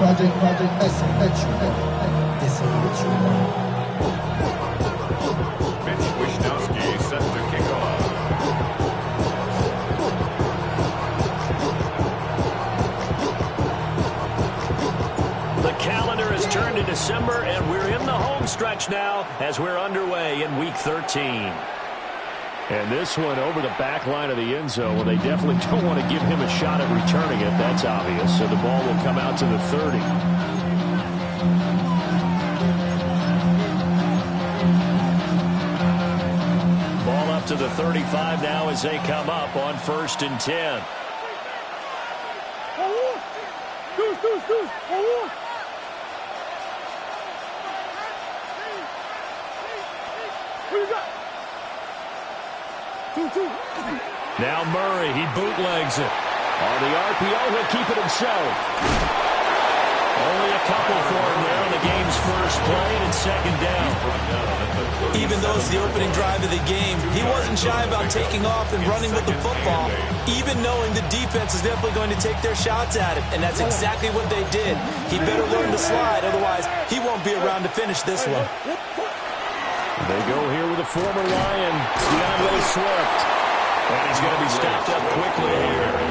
This ain't what you want. Set to kick off. The calendar has turned to December, and we're in the home stretch now as we're underway in Week 13. And this one over the back line of the end zone. Well, they definitely don't want to give him a shot at returning it. That's obvious. So the ball will come out to the 30. To the 35 now as they come up on 1st and 10. Now Murray, he bootlegs it. On the RPO, he'll keep it himself. Only a couple for him there on the game's first play and 2nd down. Even though it's the opening drive of the game, he wasn't shy about taking off and running with the football, even knowing the defense is definitely going to take their shots at him, and that's exactly what they did. He better learn to slide, otherwise he won't be around to finish this one. They go here with a former Lion, DeAndre Swift. And he's going to be stopped up quickly here.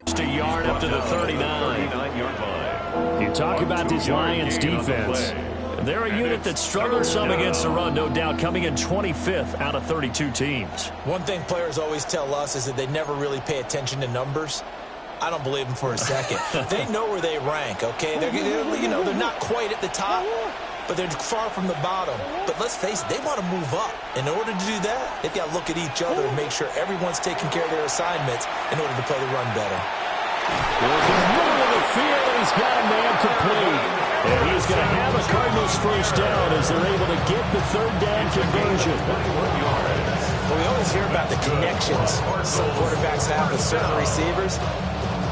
Just a yard up to the 39-yard line. You talk about this Lions defense. They're a unit that struggles some against the run, no doubt, coming in 25th out of 32 teams. One thing players always tell us is that they never really pay attention to numbers. I don't believe them for a second. They know where they rank, okay? They're not quite at the top, but they're far from the bottom. But let's face it, they want to move up. In order to do that, they've got to look at each other and make sure everyone's taking care of their assignments in order to play the run better. Working in the middle of the field, and he's got a man complete. And he's going to have a Cardinals first down as they're able to get the 3rd down conversion. Well, we always hear about the connections some quarterbacks have with certain receivers.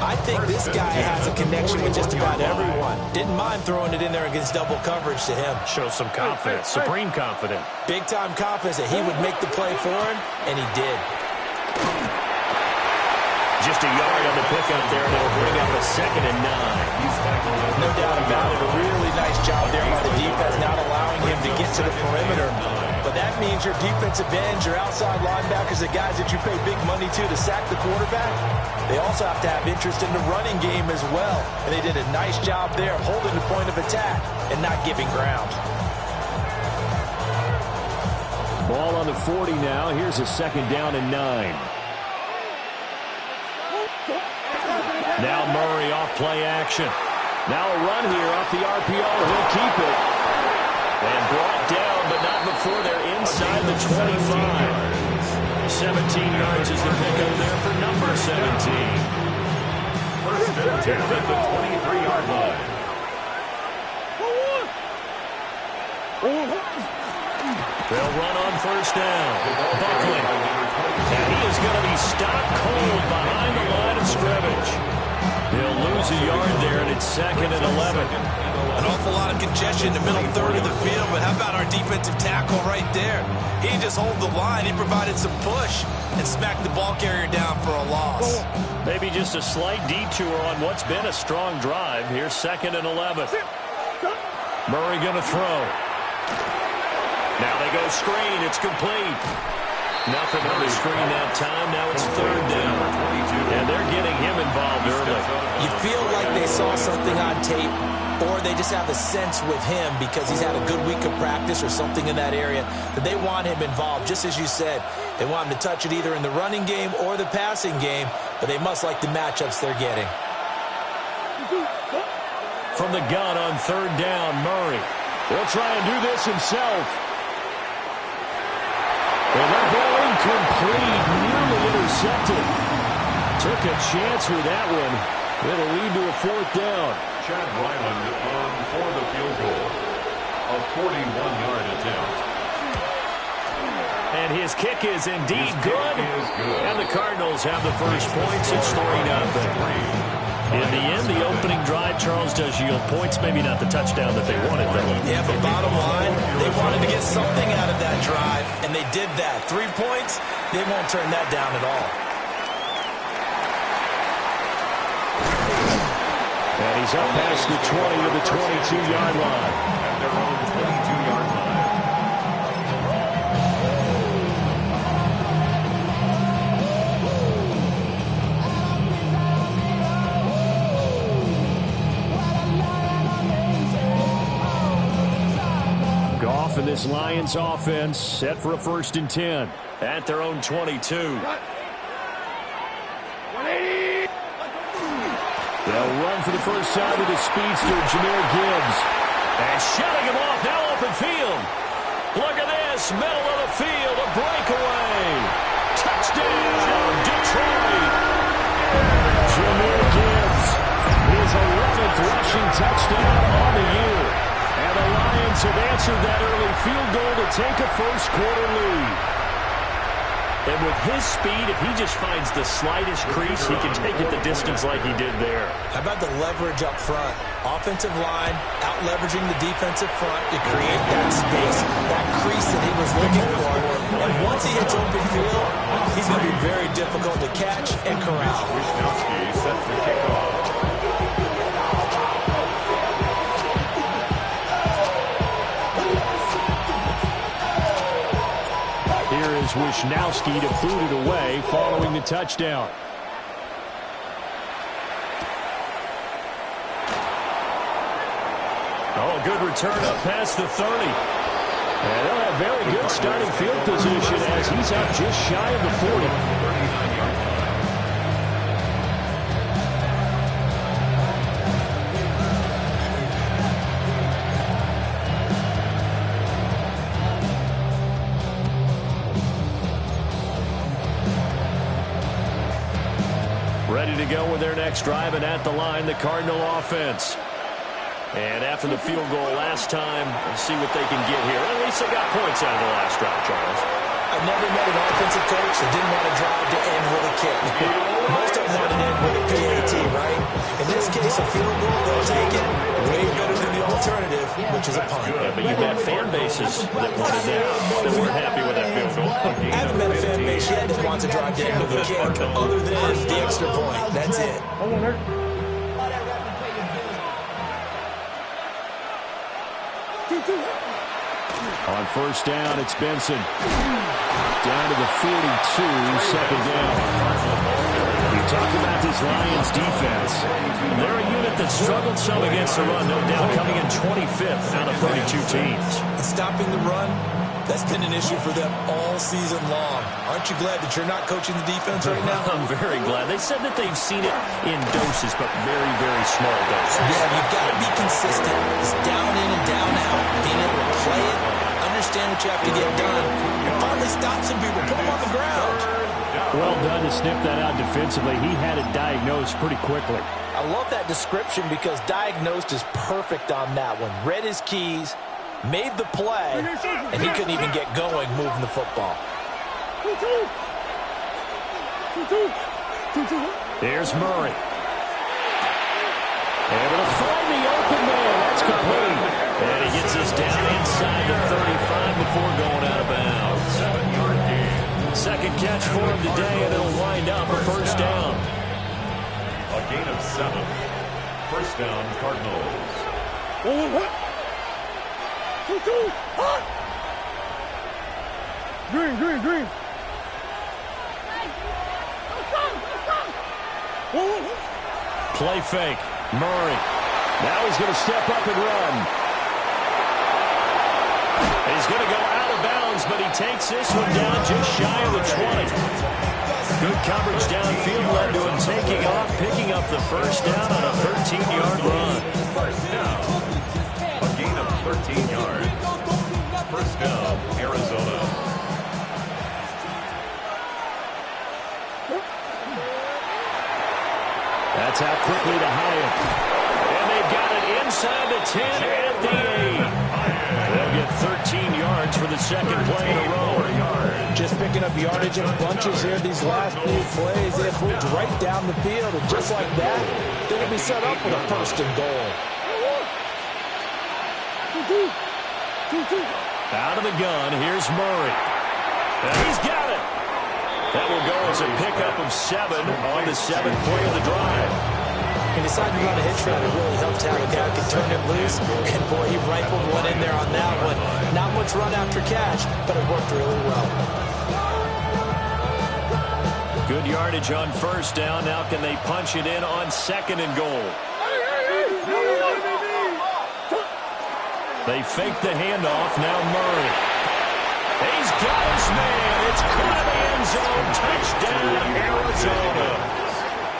I think this guy has a connection with just about everyone. Didn't mind throwing it in there against double coverage to him. Shows some confidence, supreme confidence. Big-time confidence that he would make the play for him, and he did. Just a yard on the pickup there, and it'll bring up a 2nd and 9. No doubt about it. A really nice job there by the defense, not allowing him to get to the perimeter. But that means your defensive ends, your outside linebackers, the guys that you pay big money to sack the quarterback, they also have to have interest in the running game as well. And they did a nice job there holding the point of attack and not giving ground. Ball on the 40 now. Here's a 2nd down and 9. Now Murray off play action. Now a run here off the RPO. He'll keep it. And brought down, but not before they're inside the 25. 17 yards is the pickup there for number 17. 1st and 10 at the 23-yard line. They'll run on 1st down. Buckley. And he is going to be stopped cold behind the line of scrimmage. He'll lose a yard there, and it's 2nd and 11. An awful lot of congestion in the middle third of the field, but how about our defensive tackle right there? He didn't just hold the line. He provided some push and smacked the ball carrier down for a loss. Maybe just a slight detour on what's been a strong drive. Here's 2nd and 11. Murray going to throw. Now they go screen. It's complete. Nothing on the screen that time. Now it's 3rd down. And they're getting him involved early. You feel like they saw something on tape, or they just have a sense with him because he's had a good week of practice or something in that area that they want him involved. Just as you said, they want him to touch it either in the running game or the passing game, but they must like the matchups they're getting. From the gun on 3rd down, Murray. He'll try and do this himself. And that ball incomplete, nearly intercepted. Took a chance with that one. It'll lead to a 4th down. Chad Ryland on for the field goal. A 41-yard attempt. And his kick is indeed good. And the Cardinals have the first points. It's 3-0. In the end, the opening drive, Charles, does yield points. Maybe not the touchdown that they wanted, though. Yeah, but bottom line, they wanted to get something out of that drive, and they did that. 3 points, they won't turn that down at all. And he's up past the 20 to the 22-yard line. At their own 22-yard line. Goff and this Lions offense set for a 1st and 10. At their own 22. They'll run for the first time with the speedster, Jahmyr Gibbs. And shutting him off, now open field. Look at this, middle of the field, a breakaway. Touchdown, Detroit. Jahmyr Gibbs, his 11th rushing touchdown on the year. And the Lions have answered that early field goal to take a first-quarter lead. And with his speed, if he just finds the slightest crease, he can take it the distance like he did there. How about the leverage up front? Offensive line out-leveraging the defensive front to create that space, that crease that he was looking for. And once he hits open field, he's going to be very difficult to catch and corral. Wisnowski sets the kickoff. Here is Wisnowski to boot it away following the touchdown. Oh, good return up past the 30. And they'll have very good starting field position as he's out just shy of the 40. Ready to go with their next drive, and at the line, the Cardinal offense. And after the field goal last time, let's see what they can get here. At least they got points out of the last drive, Charles. I've never met an offensive coach that didn't want to drive to end with a kick. Most of them want to end with a PAT, right? In this case, a field goal, they'll take it. Way better than the alternative, which is a punt. Yeah, but you've got fan bases that wanted that weren't happy with that field goal. I haven't met a fan base yet that wants to drive to end with a kick, other than the extra point. That's it. On first down, it's Benson. Down to the 42, 2nd down. You talk about this Lions defense. They're a unit that struggled some against the run, no doubt, coming in 25th out of 32 teams. And stopping the run, that's been an issue for them all season long. Aren't you glad that you're not coaching the defense right now? I'm very glad. They said that they've seen it in doses, but very, very small doses. Yeah, you've got to be consistent. It's down in and down out. Being able to play it, understand what you have to get done, and finally stop some people, put them on the ground. Well done to sniff that out defensively. He had it diagnosed pretty quickly. I love that description because diagnosed is perfect on that one. Read his keys, made the play, and he couldn't even get going moving the football. There's Murray. Able to find the open man. That's complete. And he gets us down inside the 35 before going out of bounds. 7-yard gain. Second catch for him today, and it'll wind up a first down. A gain of 7. First down, Cardinals. Green. Play fake. Murray. Now he's going to step up and run. He's going to go out of bounds, but he takes this one down just shy of the 20. Good coverage downfield led to him taking off, picking up the first down on a 13-yard run. First down. A gain of 13. 14 yards. First down, Arizona. That's out quickly to Hyatt. And they've got it inside the 10 at the 8. They'll get 13 yards for the second play in a row. Just picking up yardage in bunches here these last few plays. They have moved right down the field, and just like that, they're going to be set up with a first and goal. Out of the gun, here's Murray. And he's got it. That will go as a pickup of 7 on the 7th play of the drive. He decided to run a hitch route. It really helped to have a guy who can turn it loose. And, boy, he rifled one in there on that one. Not much run after catch, but it worked really well. Good yardage on first down. Now can they punch it in on second and goal? They fake the handoff. Now Murray. He's got his man. It's caught in the end zone. Touchdown, Arizona.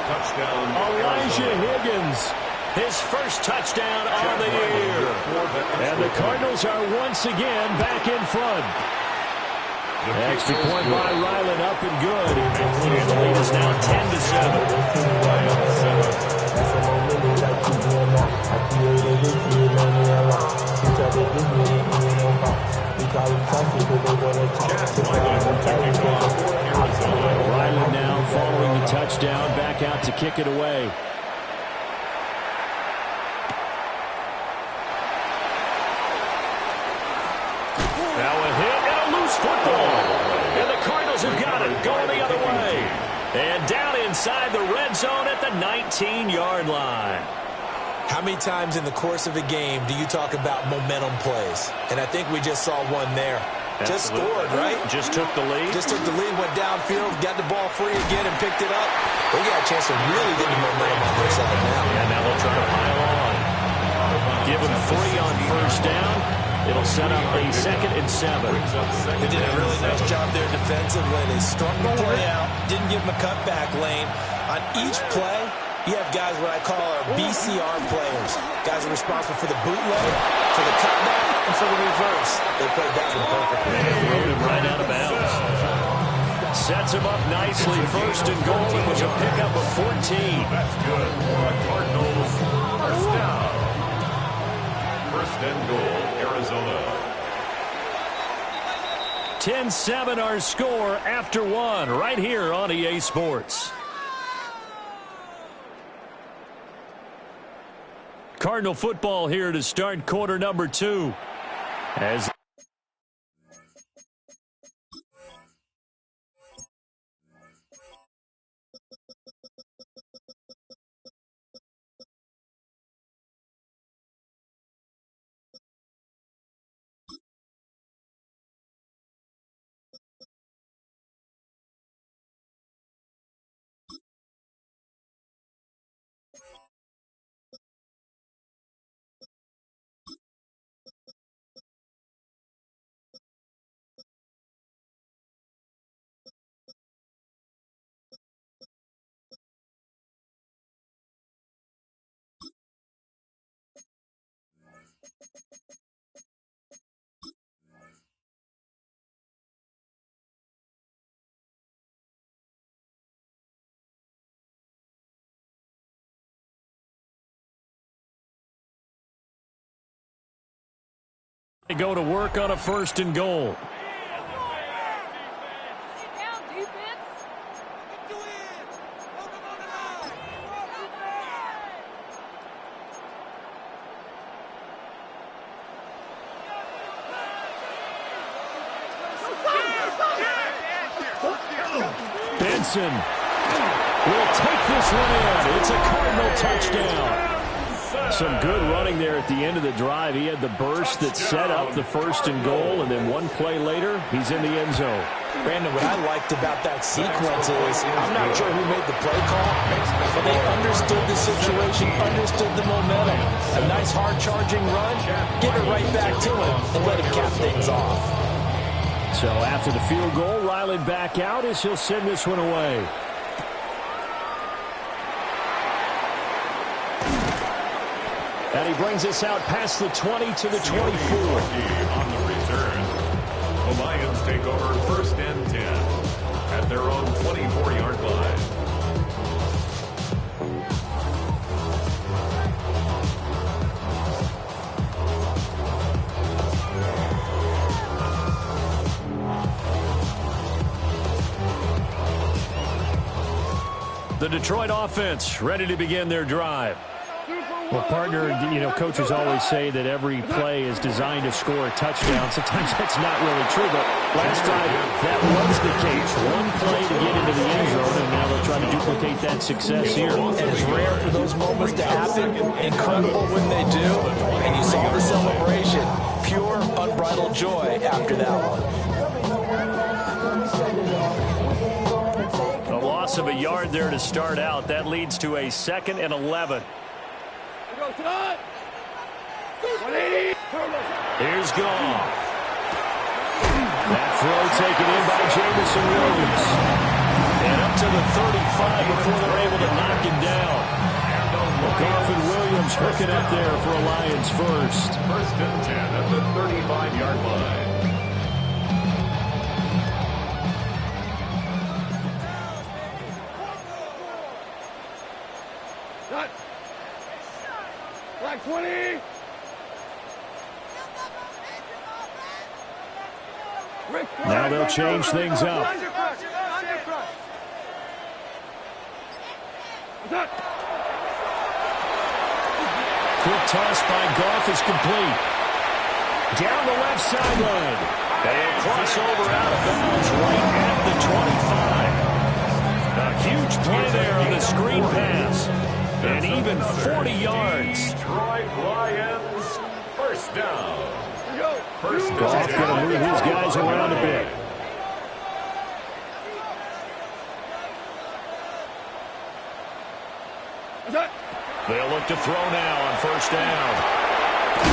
Touchdown, Elijah Higgins. His first touchdown of the year. And the Cardinals are once again back in front. Extra point by Ryland, up and good. And the lead is now 10-7. Ryland now following the touchdown, back out to kick it away. Now a hit and a loose football. And the Cardinals have got it, going the other way. And down inside the red zone at the 19-yard line. How many times in the course of a game do you talk about momentum plays? And I think we just saw one there. Just scored, right? Just took the lead. Just took the lead, went downfield, got the ball free again, and picked it up. They got a chance to really get the momentum on their side now. And now they'll try to pile on. Give them 3 on first down. It'll set up a 2nd and 7. They did a really nice job there defensively. They strung the play out, didn't give them a cutback lane. On each play, you have guys what I call our BCR players. Guys are responsible for the bootleg, for the cutback, and for the reverse. They played that one perfectly. Thrown him right out of bounds. Sets him up nicely. First and goal. It was a pickup of 14. That's good for the Cardinals. First down. First and goal, Arizona. 10-7 our score after 1 right here on EA Sports. Cardinal football here to start quarter number 2. As they go to work on a first and goal. Benson will take this one in. It's a Cardinal touchdown. Some good running there at the end of the drive. He had the burst that set up the first and goal, and then one play later, he's in the end zone. Brandon, what I liked about that sequence is, I'm not sure who made the play call, but they understood the situation, understood the momentum. A nice hard charging run, give it right back to him, and let him cap things off. So after the field goal, Ryland back out as he'll send this one away. And he brings us out past the 20 to the 24. On the return. The Lions take over first and 10 at their own 24-yard line. The Detroit offense ready to begin their drive. Well, partner, coaches always say that every play is designed to score a touchdown. Sometimes that's not really true, but last time that was the case. One play to get into the end zone, and now they'll try to duplicate that success here. And it's rare for those moments to happen. Incredible when they do. And you saw the celebration. Pure, unbridled joy after that one. A loss of a yard there to start out. That leads to a 2nd and 11. Here's Goff. That throw taken in by Jamison Williams. And up to the 35 before they're able to knock him down. Goff and Williams hooking up there for a Lions first. First and 10 at the 35-yard line. Black 20. Now they'll change things up. Quick toss by Goff is complete. Down the left sideline. A crossover out of bounds right at the 25. A huge play there on the screen pass. And even 40 yards. Detroit Lions, first down. Goff going to move his guys around a bit. They'll look to throw now on first down.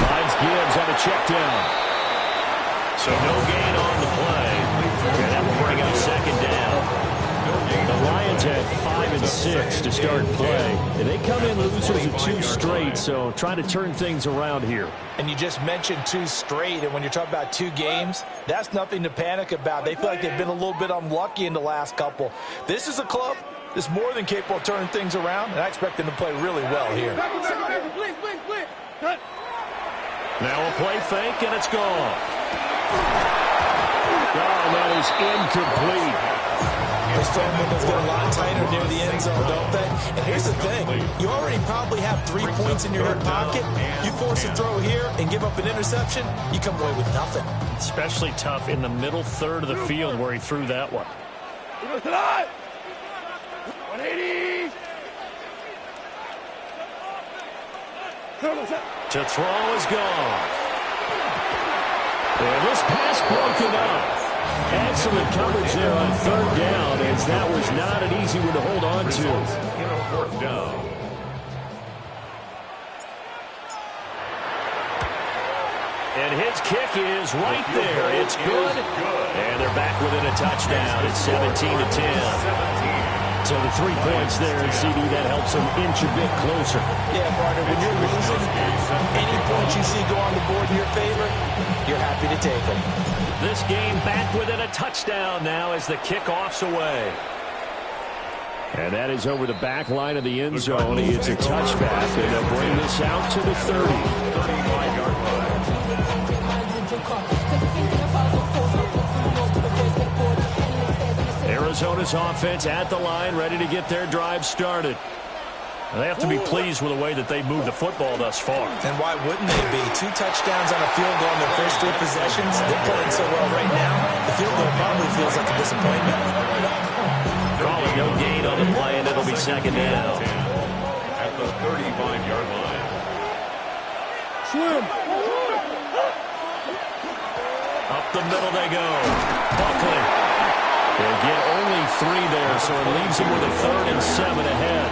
Finds Gibbs on a check down. So no gain on the play. And that will bring up second down. The Lions had 5 and 6 to start play. And they come in losers of 2 straight, so trying to turn things around here. And you just mentioned 2 straight, and when you're talking about 2 games, that's nothing to panic about. They feel like they've been a little bit unlucky in the last couple. This is a club that's more than capable of turning things around, and I expect them to play really well here. Now a play fake, and it's gone. Oh, that is incomplete. Those strong windows get a lot tighter near the end zone, don't they? And here's the thing. You already probably have 3 points in your hip pocket. You force a throw here and give up an interception, you come away with nothing. Especially tough in the middle third of the field where he threw that one. 180. To throw is Goff. And this pass broken up. Excellent coverage there on third down, as that was not an easy one to hold on to. In a fourth down. And his kick is right there. It's good. And they're back within a touchdown. It's 17-10. So the 3 points there, and CD, that helps them inch a bit closer. Yeah, partner, when you're losing, any points you see go on the board in your favor, you're happy to take them. This game back within a touchdown now as the kickoff's away. And that is over the back line of the end zone. It's a touchback, and they'll bring this out to the 30. 35-yard line. Arizona's offense at the line, ready to get their drive started. They have to be pleased with the way that they moved the football thus far. And why wouldn't they be? 2 touchdowns on a field goal in their first 3 possessions. They're playing so well right now, the field goal probably feels like a disappointment. Calling no gain on the play, and it'll be second down. At the 35-yard line. Swim. Up the middle they go. Buckley. They'll get only 3 there, so it leaves them with a 3rd and 7 ahead.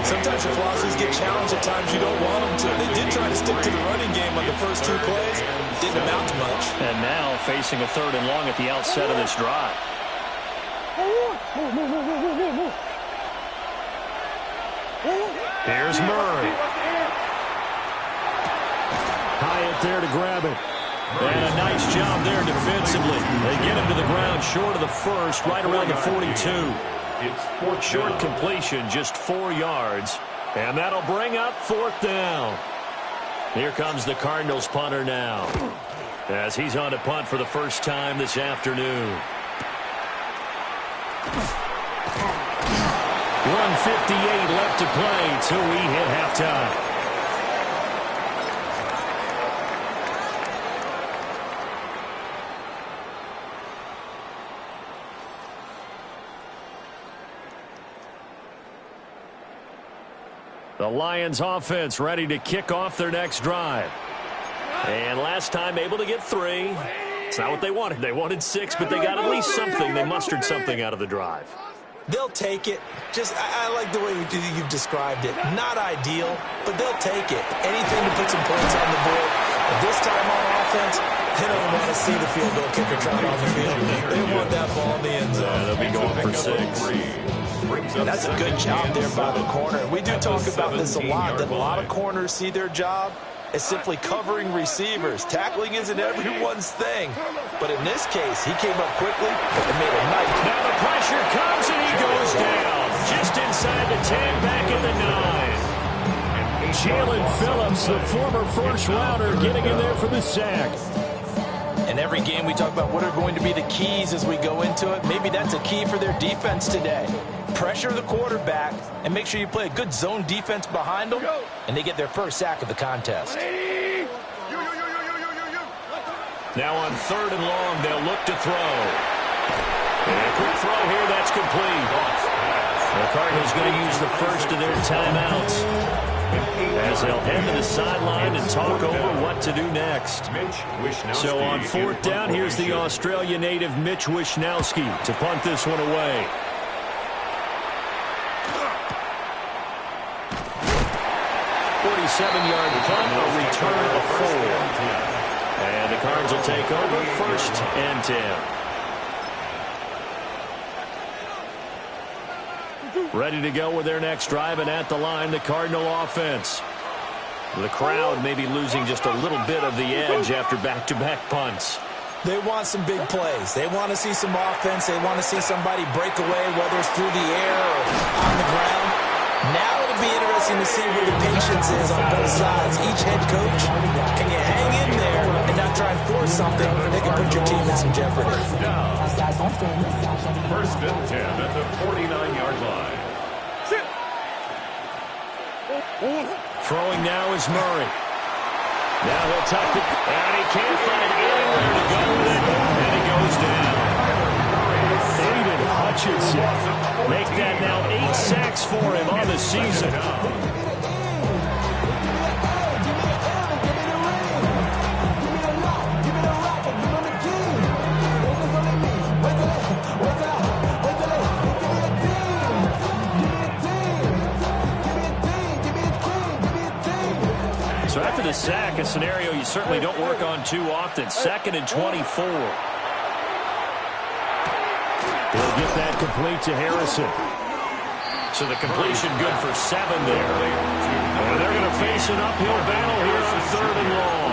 Sometimes your philosophies get challenged at times you don't want them to. They did try to stick to the running game on the first 2 plays. Didn't amount to much. And now facing a 3rd and long at the outset of this drive. Here's Murray. Bryant there to grab it. And a nice job there defensively. They get him to the ground short of the first, right around the 42. Short completion, just 4 yards. And that'll bring up 4th down. Here comes the Cardinals punter now, as he's on to punt for the first time this afternoon. 1:58 left to play till we hit halftime. The Lions offense ready to kick off their next drive. And last time able to get 3. It's not what they wanted. They wanted 6, but they got at least something. They mustered something out of the drive. They'll take it. I like the way you've described it. Not ideal, but they'll take it. Anything to put some points on the board. But this time on offense, they don't want to see the field goal kicker trot on the field. They want that ball in the end zone. They'll be going for 6. That's a good job there by the corner. We do talk about this a lot, that a lot of corners see their job as simply covering receivers. Tackling isn't everyone's thing. But in this case, he came up quickly and made a nice. Now the pressure comes and he goes down. Just inside the 10, back at the 9. Jalen Phillips, the former first-rounder, getting in there for the sack. In every game we talk about what are going to be the keys as we go into it. Maybe that's a key for their defense today. Pressure the quarterback and make sure you play a good zone defense behind them, and they get their first sack of the contest. Now on 3rd and long, they'll look to throw. And a quick throw here, that's complete. The Cardinals going to use the first of their timeouts, as they'll head to the sideline and talk over what to do next. So on 4th down, here's the Australia native Mitch Wishnowsky to punt this one away. 47-yard punt, a return of 4. And the Cards will take over 1st and 10. Ready to go with their next drive, and at the line, the Cardinal offense. The crowd may be losing just a little bit of the edge after back-to-back punts. They want some big plays. They want to see some offense. They want to see somebody break away, whether it's through the air or on the ground. Now it'll be interesting to see where the patience is on both sides. Each head coach, can you hang in there and not try and force something that can put your team in some jeopardy? 1st and 10 at the 49-yard line. Throwing now is Murray. Now he'll tuck it, and he can't find anywhere to go with it, and he goes down. Aiden Hutchinson, make that now 8 sacks for him on the season. So after the sack, a scenario you certainly don't work on too often. 2nd and 24. He'll get that complete to Harrison. So the completion good for 7 there. And they're going to face an uphill battle here on 3rd and long.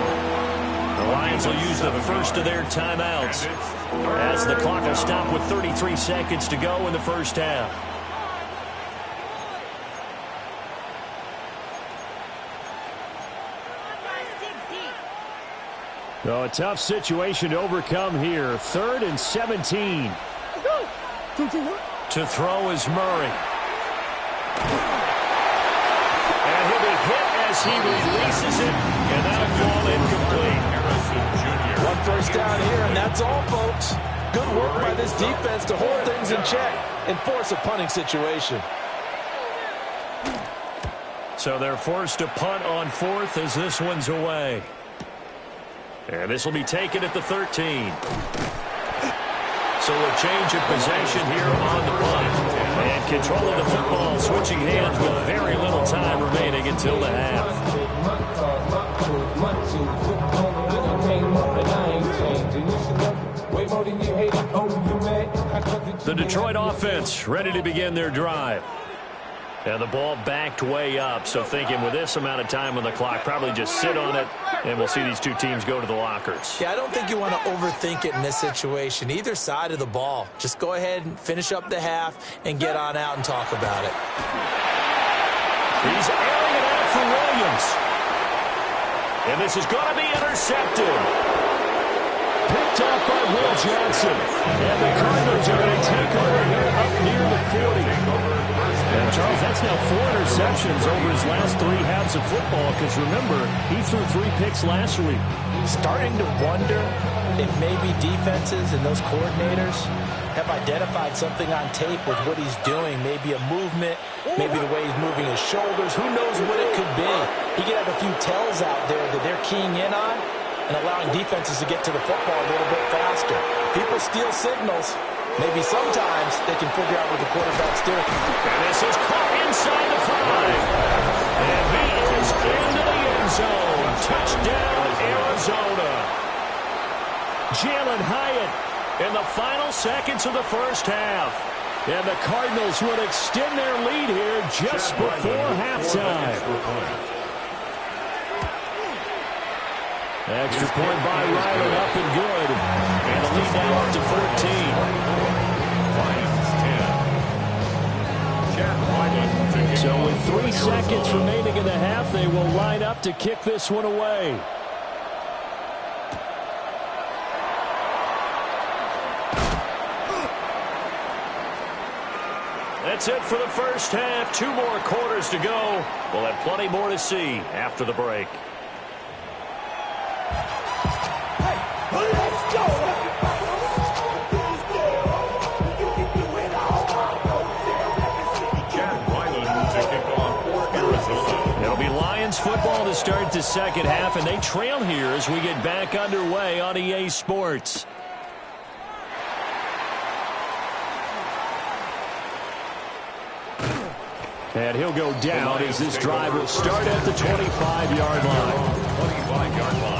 The Lions will use the first of their timeouts, as the clock will stop with 33 seconds to go in the first half. So a tough situation to overcome here. 3rd and 17. To throw is Murray. And he'll be hit as he releases it, and that'll fall incomplete. One first down here, and that's all, folks. Good work by this defense to hold things in check and force a punting situation. So they're forced to punt on 4th as this one's away. And this will be taken at the 13. So a change of possession here on the punt. And control of the football, switching hands with very little time remaining until the half. The Detroit offense ready to begin their drive. And the ball backed way up, so thinking with this amount of time on the clock, probably just sit on it And we'll see these two teams go to the lockers. Yeah, I don't think you want to overthink it in this situation. Either side of the ball. Just go ahead and finish up the half and get on out and talk about it. He's airing it out for Williams. And this is going to be intercepted. Picked up by Will Johnson. And the Cardinals are going to take over here up near the 40. And, Charles, that's now 4 interceptions over his last 3 halves of football because, remember, he threw 3 picks last week. Starting to wonder if maybe defenses and those coordinators have identified something on tape with what he's doing. Maybe a movement, maybe the way he's moving his shoulders. Who knows what it could be? He could have a few tells out there that they're keying in on and allowing defenses to get to the football a little bit faster. People steal signals. Maybe sometimes they can figure out what the quarterback's doing. And this is caught inside the 5. And he is into the end zone. Touchdown, Arizona. Jalen Hyatt in the final seconds of the first half. And the Cardinals would extend their lead here just before halftime. Extra point by Ryland, up and good. And the lead now up to 14. So with 3 seconds remaining in the half, they will line up to kick this one away. That's it for the first half. 2 more quarters to go. We'll have plenty more to see after the break. Let's go! It'll be Lions football to start the second half, and they trail here as we get back underway on EA Sports. And he'll go down as this drive will start at the 25-yard line. 25-yard line.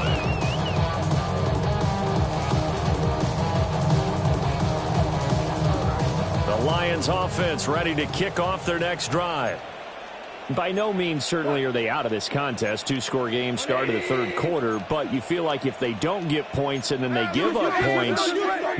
The Lions offense ready to kick off their next drive. By no means certainly are they out of this contest. 2-score game start of the third quarter, but you feel like if they don't get points and then they give up points,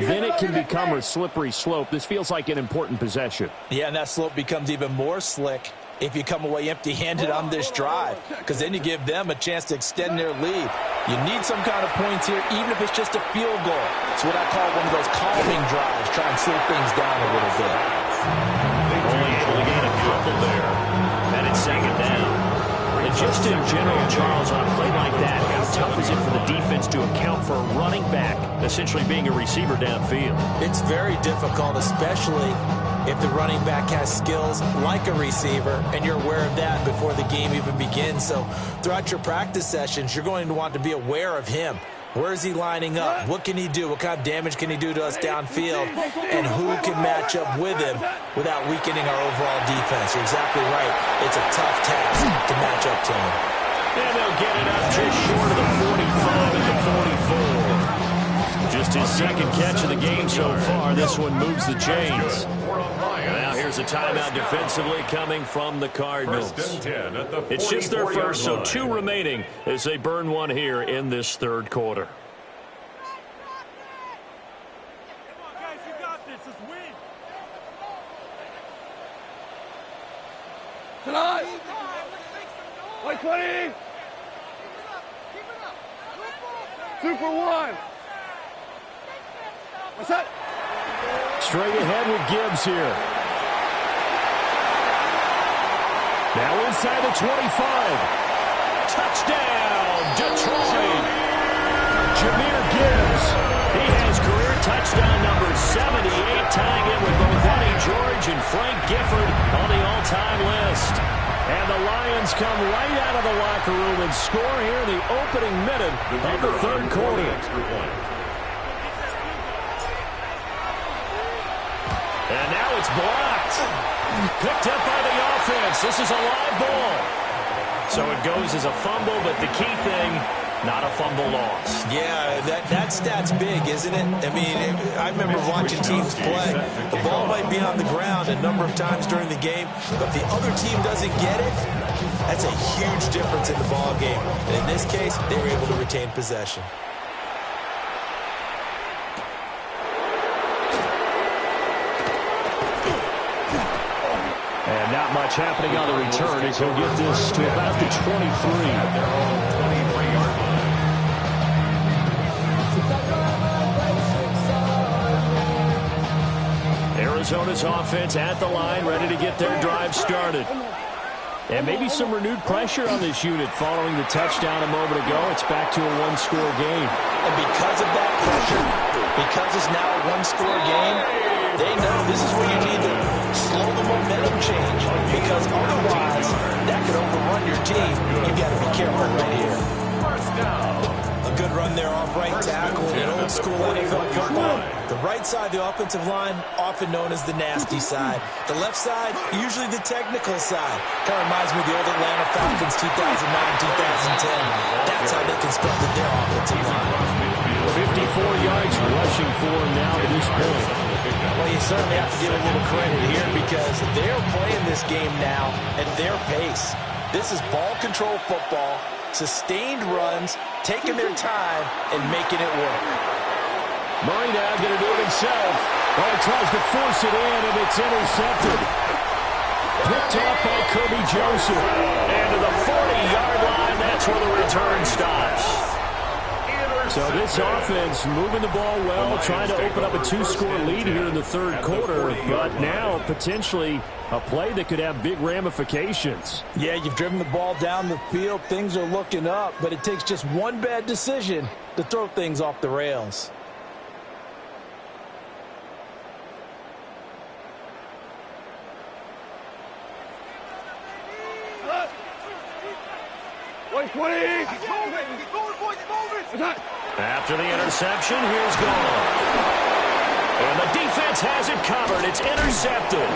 then it can become a slippery slope. This feels like an important possession. Yeah, and that slope becomes even more slick if you come away empty-handed on this drive, because then you give them a chance to extend their lead. You need some kind of points here, even if it's just a field goal. It's what I call one of those calming drives, try and slow things down a little bit. Only able to gain a couple there. And it's second down. And just in general, Charles, on a play like that, how tough is it for the defense to account for a running back essentially being a receiver downfield? It's very difficult, especially if the running back has skills like a receiver, and you're aware of that before the game even begins. So throughout your practice sessions, you're going to want to be aware of him. Where is he lining up? What can he do? What kind of damage can he do to us downfield? And who can match up with him without weakening our overall defense? You're exactly right. It's a tough task to match up to him. And they'll get it up just short of the 45 at the 44. Just his second catch of the game so far. This one moves the chains. Now here's a timeout defensively coming from the Cardinals. It's just their first, so 2 remaining as they burn one here in this third quarter. Come on, guys, you got this. Let's win. Tonight. White 20. Super 1. What's that? Straight ahead with Gibbs here. Now inside the 25. Touchdown, Detroit. Jahmyr Gibbs. He has career touchdown number 78, tying in with both Eddie George and Frank Gifford on the all-time list. And the Lions come right out of the locker room and score here in the opening minute of the third quarter. And now it's blocked. Picked up by the offense. This is a live ball. So it goes as a fumble, but the key thing, not a fumble loss. Yeah, that stat's big, isn't it? I mean, I remember watching teams play. The ball might be on the ground a number of times during the game, but if the other team doesn't get it, that's a huge difference in the ball game. And in this case, they were able to retain possession. And not much happening on the return as he'll get this to about the 23. At their own 23-yard line. Arizona's offense at the line, ready to get their drive started. And maybe some renewed pressure on this unit following the touchdown a moment ago. It's back to a one-score game. And because of that pressure, because it's now a one-score game, they know this is where you need to slow the momentum change, because otherwise that could overrun your team. You've got to be careful right here. First down. A good run there off right tackle in old-school NFL football. The right side, the offensive line, often known as the nasty side. The left side, usually the technical side. Kind of reminds me of the old Atlanta Falcons 2009-2010. That's how they constructed their offensive line. 54 yards rushing for him now to this point. Well, you certainly have to give a little credit here because they're playing this game now at their pace. This is ball control football, sustained runs, taking their time, and making it work. Murray now going to do it himself. Oh, he tries to force it in, and it's intercepted. Picked off by Kirby Joseph. And to the 40-yard line, that's where the return stops. So this offense moving the ball well, trying to open up a two-score lead here in the third quarter, but now potentially a play that could have big ramifications. Yeah, you've driven the ball down the field. Things are looking up, but it takes just one bad decision to throw things off the rails. After the interception, here's Goff. And the defense has it covered. It's intercepted.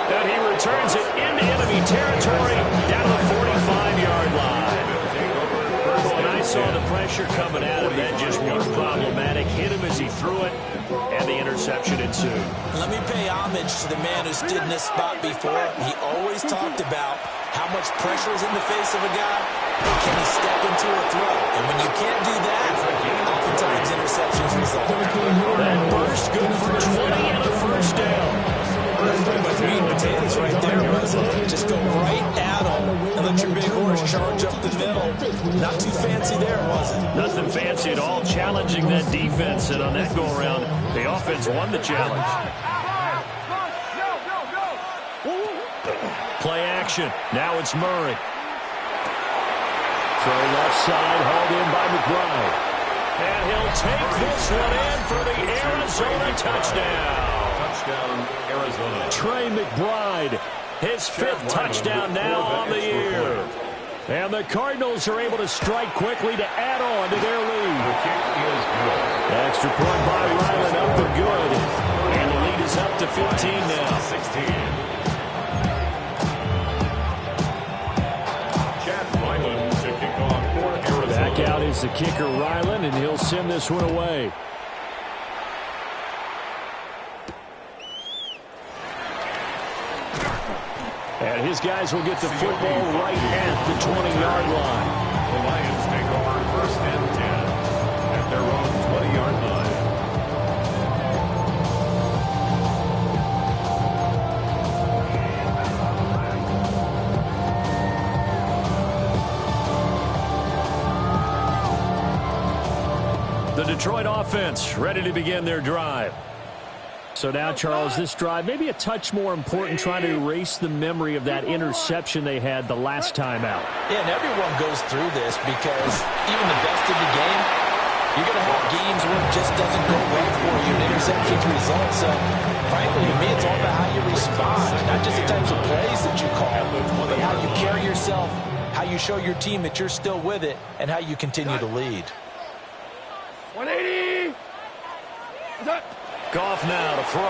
And he returns it into enemy territory down to the 45-yard line. And I saw the pressure coming at him. That just was problematic. Hit him as he threw it, and the interception ensued. Let me pay homage to the man who stood in this spot before. He always talked about how much pressure is in the face of a guy, and can he step into a throw? And when you can't do that, oftentimes interceptions result. That burst good for 20 and a first down. That's pretty much meat and potatoes right there, wasn't it? Just go right at them and let your big horse charge up the middle. Not too fancy there, was it? Nothing fancy at all, challenging that defense. And on that go-around, the offense won the challenge. Play action. Now it's Murray. Throw left side, hauled in by McBride. And he'll take this one in for the Arizona touchdown. Touchdown, Arizona. Trey McBride, his fifth touchdown now on the year. And the Cardinals are able to strike quickly to add on to their lead. The kick is good. Extra point by Ryland, up and good. And the lead is up to 15 now. 16. Back out is the kicker, Ryland, and he'll send this one away. And his guys will get the football right at the 20-yard line. The Lions take over first and 10 at their own 20-yard line. The Detroit offense ready to begin their drive. So now, Charles, this drive maybe a touch more important, trying to erase the memory of that interception they had the last time out. Yeah, and everyone goes through this because even the best in the game, you're going to have games where it just doesn't go well for you, and interceptions result. So, frankly, to me, it's all about how you respond, not just the types of plays that you call, but how you carry yourself, how you show your team that you're still with it, and how you continue to lead. 180! Goff now to throw.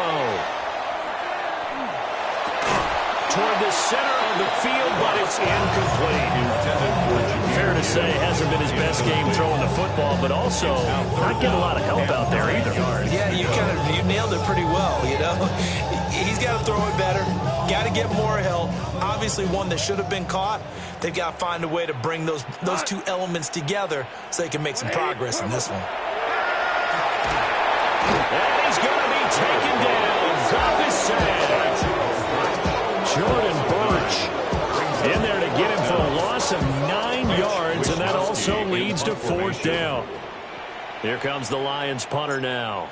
Toward the center of the field, but it's incomplete. fair to say hasn't been his best game throwing the football, but also not getting a lot of help out there either. Yeah, you nailed it pretty well, you know. He's got to throw it better, got to get more help. Obviously one that should have been caught. They've got to find a way to bring those two elements together so they can make some progress in this one. And he's going to be taken down. Jordan Birch in there to get him for a loss of 9 yards, and that also leads to 4th down. Here comes the Lions punter now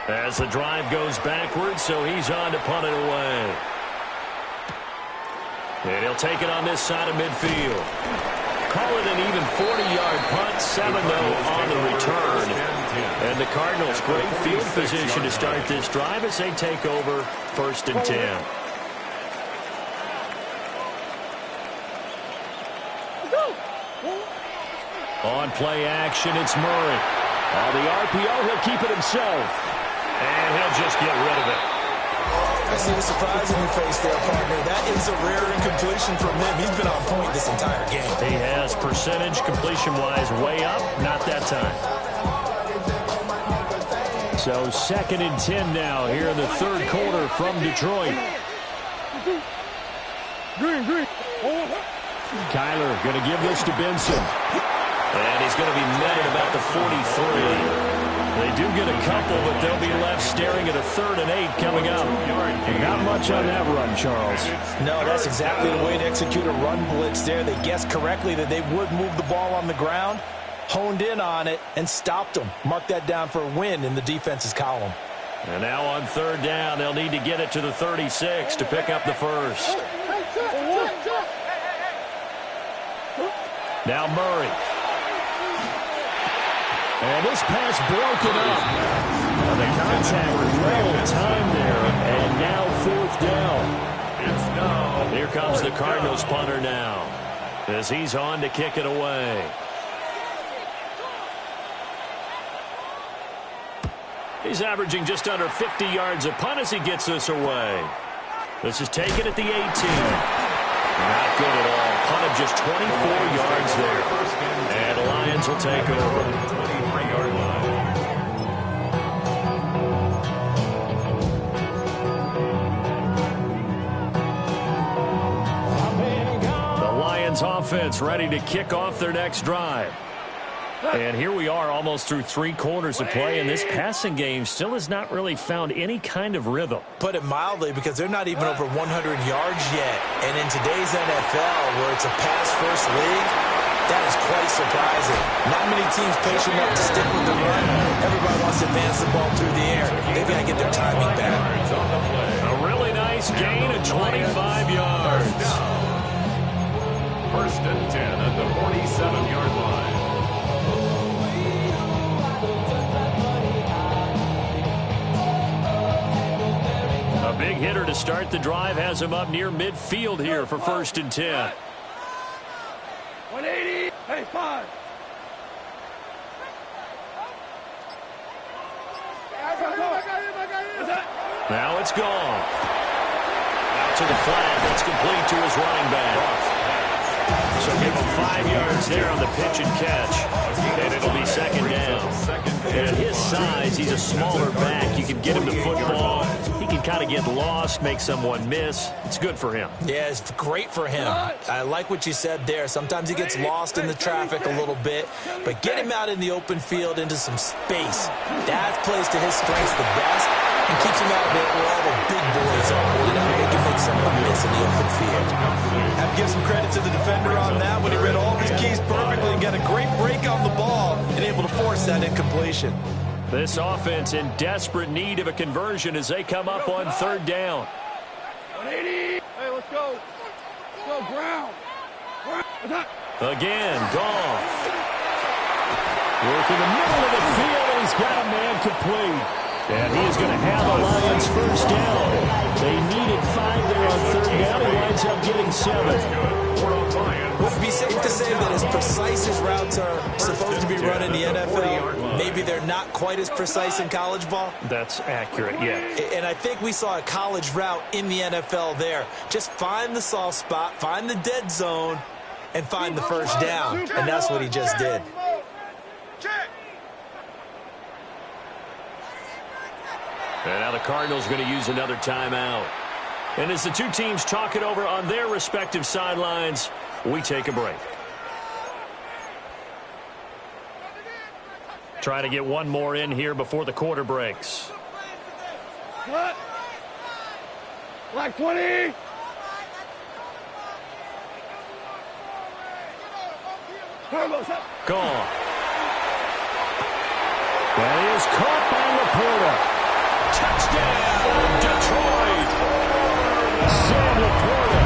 as the drive goes backwards, so he's on to punt it away. And he'll take it on this side of midfield. Call it an even 40-yard punt, 7 though on the return. And the Cardinals, great field position to start this drive as they take over 1st and 10. On play action, it's Murray. On the RPO, he'll keep it himself. And he'll just get rid of it. I see the surprise in your face there, partner. That is a rare incompletion from him. He's been on point this entire game. He has percentage completion-wise way up. Not that time. So 2nd and 10 now here in the 3rd quarter from Detroit. Kyler going to give this to Benson. And he's going to be met at about the 43. They do get a couple, but they'll be left staring at a 3rd and 8 coming up. Not much on that run, Charles. No, that's exactly the way to execute a run blitz there. They guessed correctly that they would move the ball on the ground, honed in on it, and stopped them. Mark that down for a win in the defense's column. And now on 3rd down, they'll need to get it to the 36 to pick up the first. Now Murray. And this pass broken up. And the contact well timed there. And now 4th down. Here comes the Cardinals punter now as he's on to kick it away. He's averaging just under 50 yards a punt as he gets this away. This is taken at the 18. Not good at all. Punt of just 24 yards there. And the Lions will take over. 23-yard line. The Lions offense ready to kick off their next drive. And here we are almost through 3 quarters of play, and this passing game still has not really found any kind of rhythm. Put it mildly, because they're not even over 100 yards yet. And in today's NFL, where it's a pass-first league, that is quite surprising. Not many teams patient enough to stick with the run. Everybody wants to advance the ball through the air. They've got to get their timing back. A really nice gain of 25 yards. 1st and 10 at the 47-yard line. A big hitter to start the drive has him up near midfield here for 1st and 10. 180. Hey, 5. Now it's gone. Out to the flat. That's complete to his running back. So give him 5 yards there on the pitch and catch. And it'll be 2nd down. And at his size, he's a smaller back. You can get him the football. He can kind of get lost, make someone miss. It's good for him. Yeah, it's great for him. I like what you said there. Sometimes he gets lost in the traffic a little bit, but get him out in the open field into some space. That plays to his strengths the best and keeps him out of it where all the big boys are. You know, they can make someone miss in the open field. Have to give some credit to the defender on that when he read all of his keys perfectly and got a great break on the ball and able to force that incompletion. This offense in desperate need of a conversion as they come up on 3rd down. 180. Hey, let's go. Let's go, Brown. Again, Goff. Work in the middle of the field, and he's got a man complete. And he is going to have the Lions 1st down. They needed 5 there on 3rd down. He winds up getting 7. Would it be safe to say that as precise as routes are supposed to be run in the NFL, maybe they're not quite as precise in college ball? That's accurate, yeah. And I think we saw a college route in the NFL there. Just find the soft spot, find the dead zone, and find the first down, and that's what he just did. And now the Cardinals going to use another timeout. And as the two teams talk it over on their respective sidelines, we take a break. Try to get one more in here before the quarter breaks. What? Black 20. Gone. That is caught by Laporta. Touchdown, Detroit. Sam Laporta,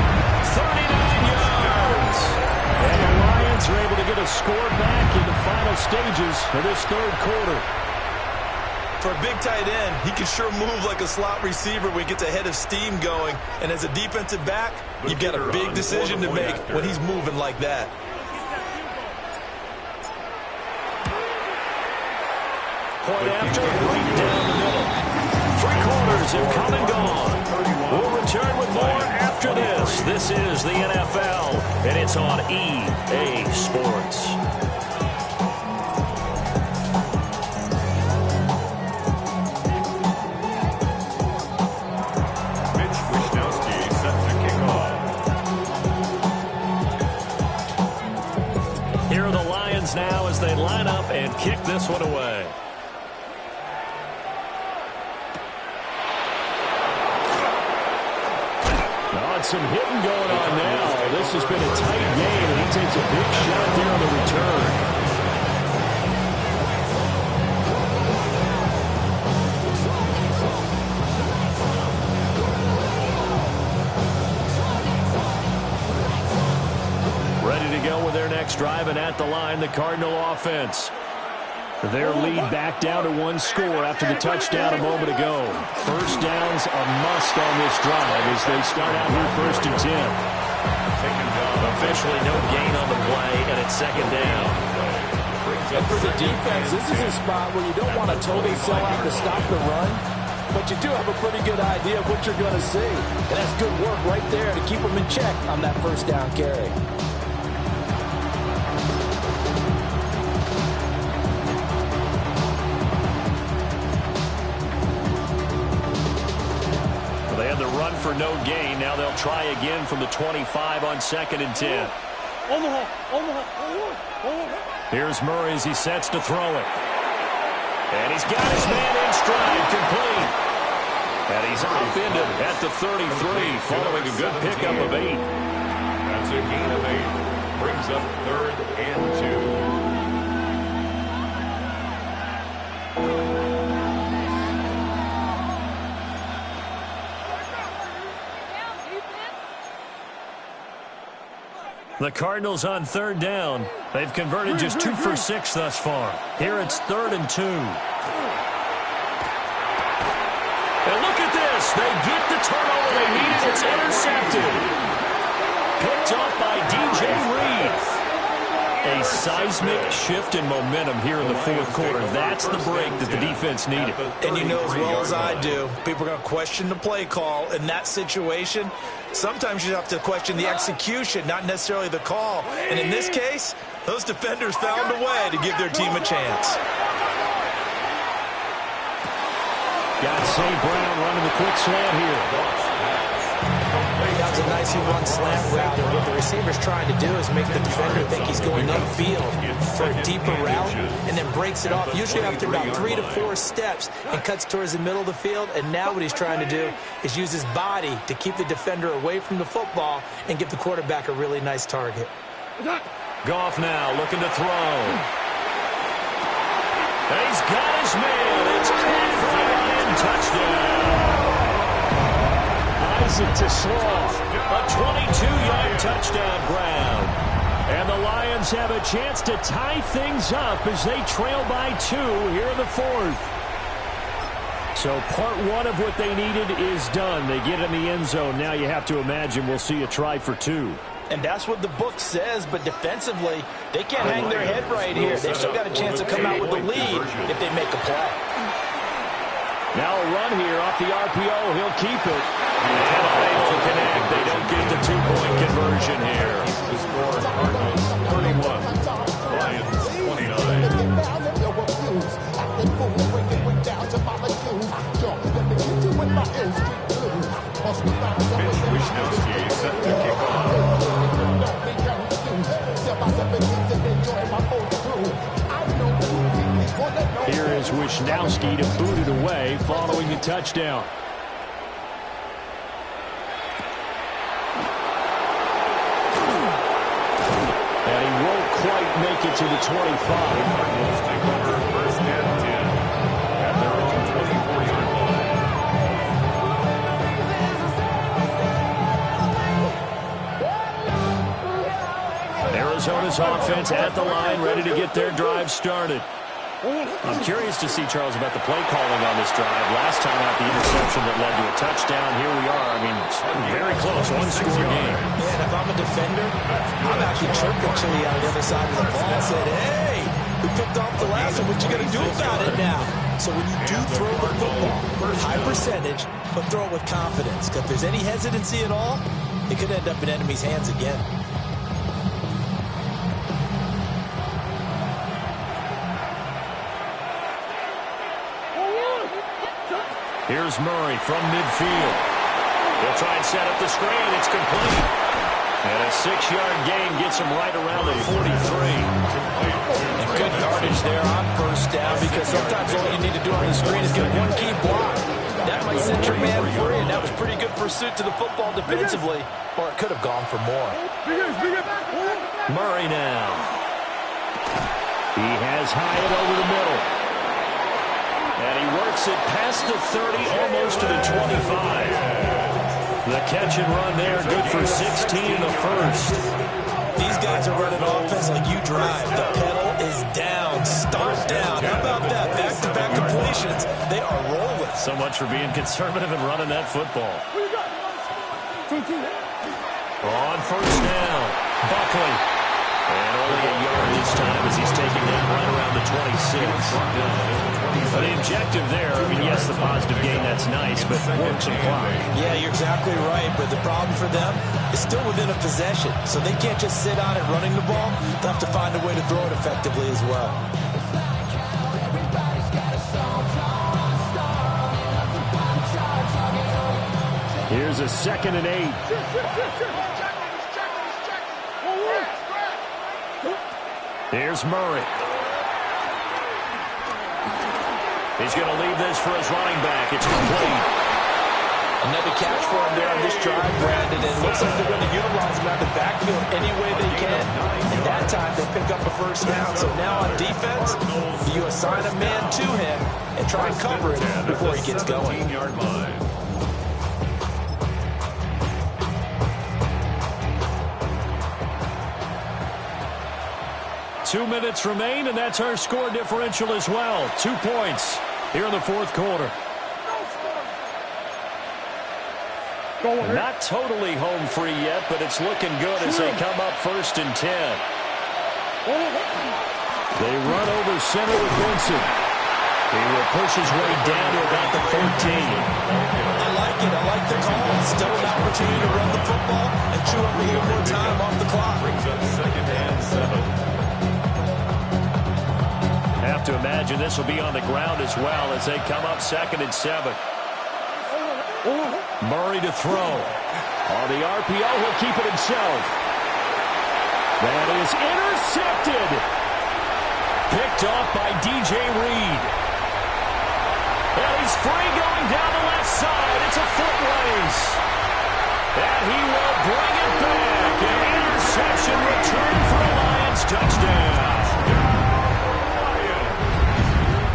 39 yards. And the Lions are able to get a score back in the final stages of this third quarter. For a big tight end, he can sure move like a slot receiver when he gets a head of steam going. And as a defensive back, you've got a big decision to make when he's moving like that. Point after, right down the middle. 3 quarters have come and gone. We'll return with more after this. This is the NFL, and it's on EA Sports. Here are the Lions now as they line up and kick this one away. Some hitting going on now. This has been a tight game, and he takes a big shot there on the return. Ready to go with their next drive, and at the line, the Cardinal offense. Their lead back down to 1 score after the touchdown a moment ago. First down's a must on this drive as they start out here 1st and 10. Officially no gain on the play, and it's 2nd down. And for the defense, this is a spot where you don't want to totally sell out to stop the run, but you do have a pretty good idea of what you're going to see. And that's good work right there to keep them in check on that first down carry. For no gain. Now they'll try again from the 25 on 2nd and 10. Here's Murray as he sets to throw it. And he's got his man in stride, complete. And he's upended at the 33, following a good pickup of 8. That's a gain of 8. Brings up 3rd and 2. The Cardinals on 3rd down. They've converted just 2 for 6 thus far. Here it's 3rd and 2. And look at this. They get the turnover they needed. It's intercepted. Picked off by DJ Reed. A seismic shift in momentum here in the 4th quarter. That's the break that the defense needed. And you know as well as I do, people are going to question the play call in that situation. Sometimes you have to question the execution, not necessarily the call. And in this case, those defenders found a way to give their team a chance. Got St. Brown running the quick slant here. That was a nicely run slant route, and what the receiver's trying to do is make the defender think he's going upfield for a deeper route, and then breaks it off, usually after about 3 to 4 steps, and cuts towards the middle of the field. And now what he's trying to do is use his body to keep the defender away from the football and give the quarterback a really nice target. Goff now looking to throw. And he's got his man. It's caught for a Lion touchdown. Isaac to Slaw. A 22-yard touchdown ground. And the Lions have a chance to tie things up as they trail by 2 here in the 4th. So part 1 of what they needed is done. They get in the end zone. Now you have to imagine we'll see a try for 2. And that's what the book says, but defensively, they can't hang their head right here. They've still got a chance to come out with the lead if they make a play. Now a run here off the RPO. He'll keep it. And unable to connect. They don't get the 2-point conversion here. score, Cardinals 31, Lions 29. Mitch Wishnowsky set to kick off. Here is Wishnowsky to boot it away following the touchdown. And he won't quite make it to the 25. Cardinals take over first and 10 at their own 24-yard line. Arizona's offense at the line, ready to get their drive started. I'm curious to see, Charles, about the play calling on this drive. Last time out, the interception that led to a touchdown. Here we are. I mean, it's very close, one-score game. Yeah, and if I'm a defender, I'm actually chirping Chili on the other side of the ball and said, hey, we picked off the last one. What you going to do about it now? So when you do throw the football, high percentage, but throw it with confidence. Because if there's any hesitancy at all, it could end up in enemy's hands again. Here's Murray from midfield. He'll try and set up the screen. It's complete. And a 6-yard gain gets him right around the 43. And good yardage there on first down, because sometimes all you need to do on the screen is get one key block. That might set your man free, and that was pretty good pursuit to the football defensively, or it could have gone for more. Murray now. He has Hyatt over the middle. And he works it past the 30, almost to the 25. The catch and run there, good for 16 in the first. These guys are running offense like you drive. The pedal is down, start down. How about that? Back-to-back completions. They are rolling. So much for being conservative and running that football. On first down, Buckley. And only a yard this time as he's taken down right around the 26. But the objective there, I mean, yes, the positive gain, that's nice, but work some clock. Yeah, you're exactly right, but the problem for them is still within a possession, so they can't just sit on it running the ball. They'll have to find a way to throw it effectively as well. Here's a 2nd and 8. Here's Murray. He's going to leave this for his running back. It's complete. Another catch for him there on this drive, Brandon. And it looks like they're going to utilize him out of the backfield any way they can. And that time they pick up a first down. So now on defense, you assign a man to him and try and cover it before he gets going. 17-yard line. Two minutes remain, and that's our score differential as well. 2 points here in the fourth quarter. Not totally home free yet, but it's looking good as they come up first and 10. They run over center with Vincent. He will push his way down to about the 14. I like it. I like the call. Still an opportunity to run the football and chew up a little more time off the clock. Brings up 2nd and 7. Have to imagine this will be on the ground as well as they come up 2nd and 7. Murray to throw. On the RPO, he'll keep it himself. That is intercepted. Picked off by DJ Reed. And he's free going down the left side. It's a foot race. And he will bring it back. An interception return for a Lions touchdown.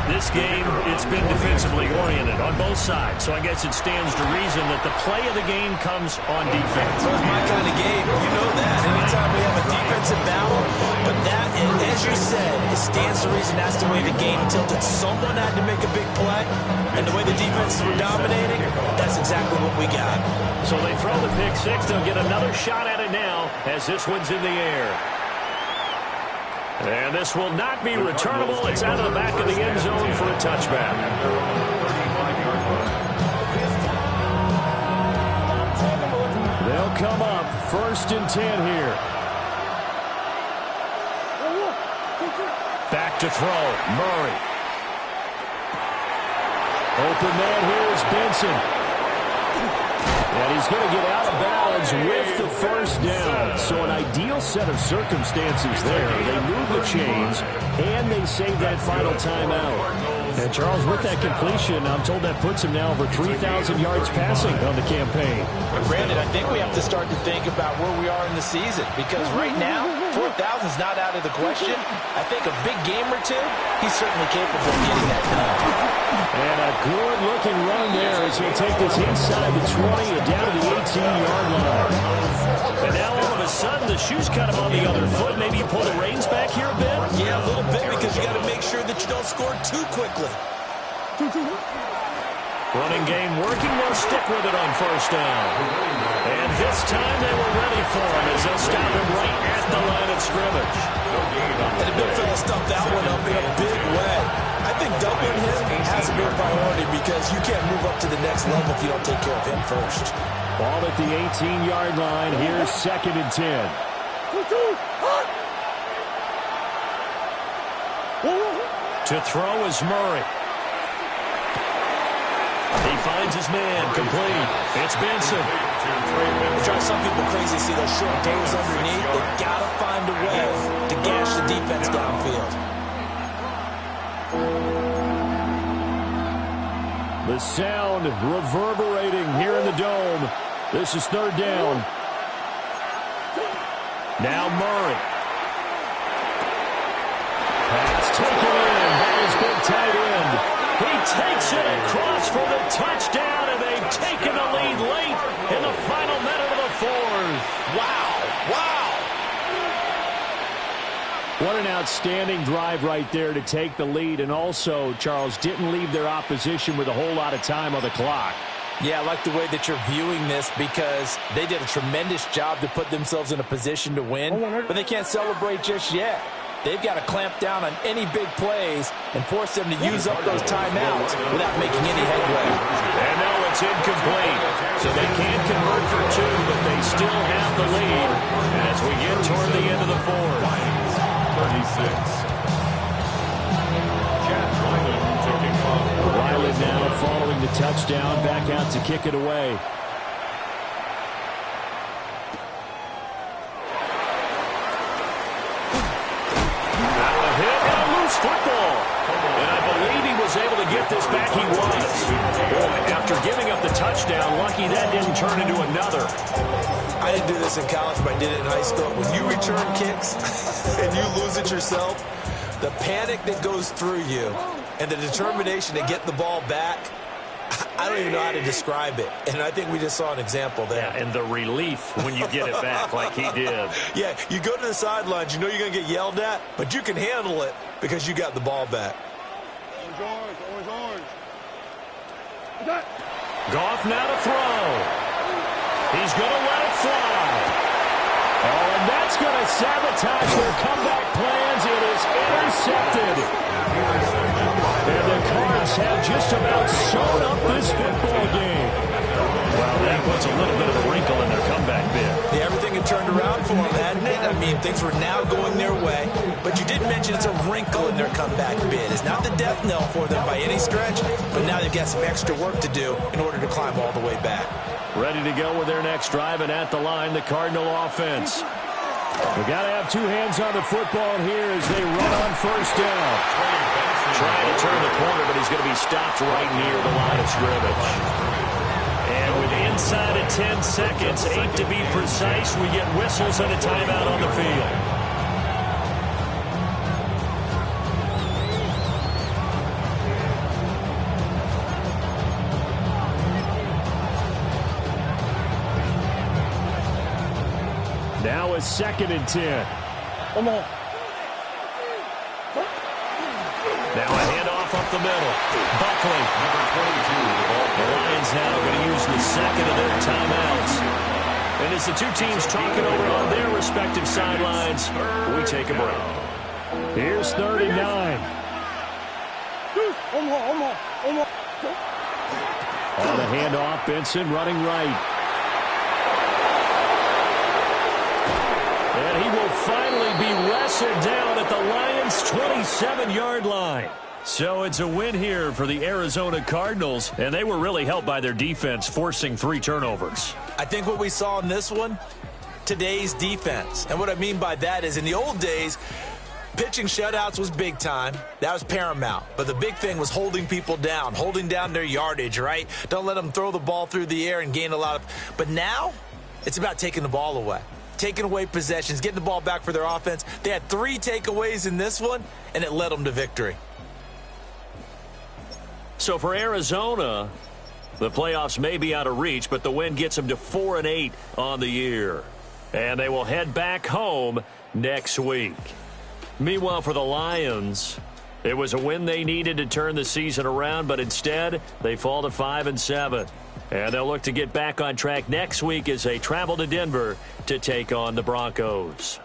This game, it's been defensively oriented on both sides, so I guess it stands to reason that the play of the game comes on defense. So it's my kind of game. You know that. Anytime we have a defensive battle, but that, as you said, it stands to reason that's the way the game tilted. Someone had to make a big play, and the way the defenses were dominating, that's exactly what we got. So they throw the pick six. They'll get another shot at it now as this one's in the air. And this will not be returnable. It's out of the back of the end zone for a touchback. They'll come up 1st and 10 here. to throw. Murray. Open man here is Benson. And he's going to get out of bounds with the first down. So an ideal set of circumstances there. They move the chains, and they save that final timeout. And Charles, with that completion, I'm told that puts him now over 3,000 yards passing on the campaign. Brandon, I think we have to start to think about where we are in the season, because right now, 4,000 is not out of the question. I think a big game or two, he's certainly capable of getting that done. And a good-looking run there as he'll take this inside the 20 and down to the 18-yard line. And now all of a sudden, the shoes kind of on the other foot. Maybe you pull the reins back here a bit? Yeah, a little bit, because you got to make sure that you don't score too quickly. Running game working. They'll stick with it on first down. And this time they were ready for him as they'll stop him right at the line of scrimmage. And the big fella stuffed that one up in a big way. I think doubling him has to be a priority, because you can't move up to the next level if you don't take care of him first. Ball at the 18-yard line. Here's 2nd and 10. To throw is Murray. He finds his man, complete. It's Benson. It drives some people crazy to see those short throws underneath. They've got to find a way to gash the defense downfield. The sound reverberating here in the dome. This is 3rd down. Now Murray. Pass taken in by his big tight end. He takes it across for the touchdown, and they've taken the lead late in the final minute of the 4th. Wow. Wow. What an outstanding drive right there to take the lead. And also, Charles, didn't leave their opposition with a whole lot of time on the clock. Yeah, I like the way that you're viewing this, because they did a tremendous job to put themselves in a position to win, but they can't celebrate just yet. They've got to clamp down on any big plays and force them to use up those timeouts without making any headway. And now it's incomplete. So they can't convert for 2, but they still have the lead as we get toward the end of the 4th. 36. Chad Ryland to kick off. Ryland now following the touchdown, back out to kick it away. Football. And I believe he was able to get this back. He was. Boy, after giving up the touchdown, lucky that didn't turn into another. I didn't do this in college, but I did it in high school. When you return kicks and you lose it yourself, the panic that goes through you and the determination to get the ball back, I don't even know how to describe it. And I think we just saw an example there. Yeah, and the relief when you get it back like he did. Yeah, you go to the sidelines, you know you're going to get yelled at, but you can handle it because you got the ball back. Orange. Goff now to throw. He's going to let it fly. Oh, and that's going to sabotage their comeback plans. It is intercepted. And the Cards have just about sewn up this football game. Well, that puts a little bit of a wrinkle in their comeback bid. Yeah, everything had turned around for them, hadn't it? I mean, things were now going their way. But you did mention it's a wrinkle in their comeback bid. It's not the death knell for them by any stretch, but now they've got some extra work to do in order to climb all the way back. Ready to go with their next drive, and at the line, the Cardinal offense. They've got to have 2 hands on the football here as they run on first down. Trying to turn the corner, but he's going to be stopped right near the line of scrimmage. And with inside of 10 seconds, 8 to be precise, we get whistles and a timeout on the field. Now a 2nd and 10. Come on. Now a handoff up the middle. Buckley. The Lions now going to use the second of their timeouts. And as the 2 teams talking over on their respective sidelines, we take a break. Here's 3rd and 9. On the handoff, Benson running right. And he will finally be wrestled down at the Lions' 27-yard line. So it's a win here for the Arizona Cardinals, and they were really helped by their defense, forcing 3 turnovers. I think what we saw in this one, today's defense. And what I mean by that is in the old days, pitching shutouts was big time. That was paramount. But the big thing was holding people down, holding down their yardage, right? Don't let them throw the ball through the air and gain a lot of... But now, it's about taking the ball away. Taking away possessions, getting the ball back for their offense. They had 3 takeaways in this one, and it led them to victory. So for Arizona, the playoffs may be out of reach, but the win gets them to 4-8 on the year. And they will head back home next week. Meanwhile, for the Lions, it was a win they needed to turn the season around, but instead they fall to 5-7. And they'll look to get back on track next week as they travel to Denver to take on the Broncos.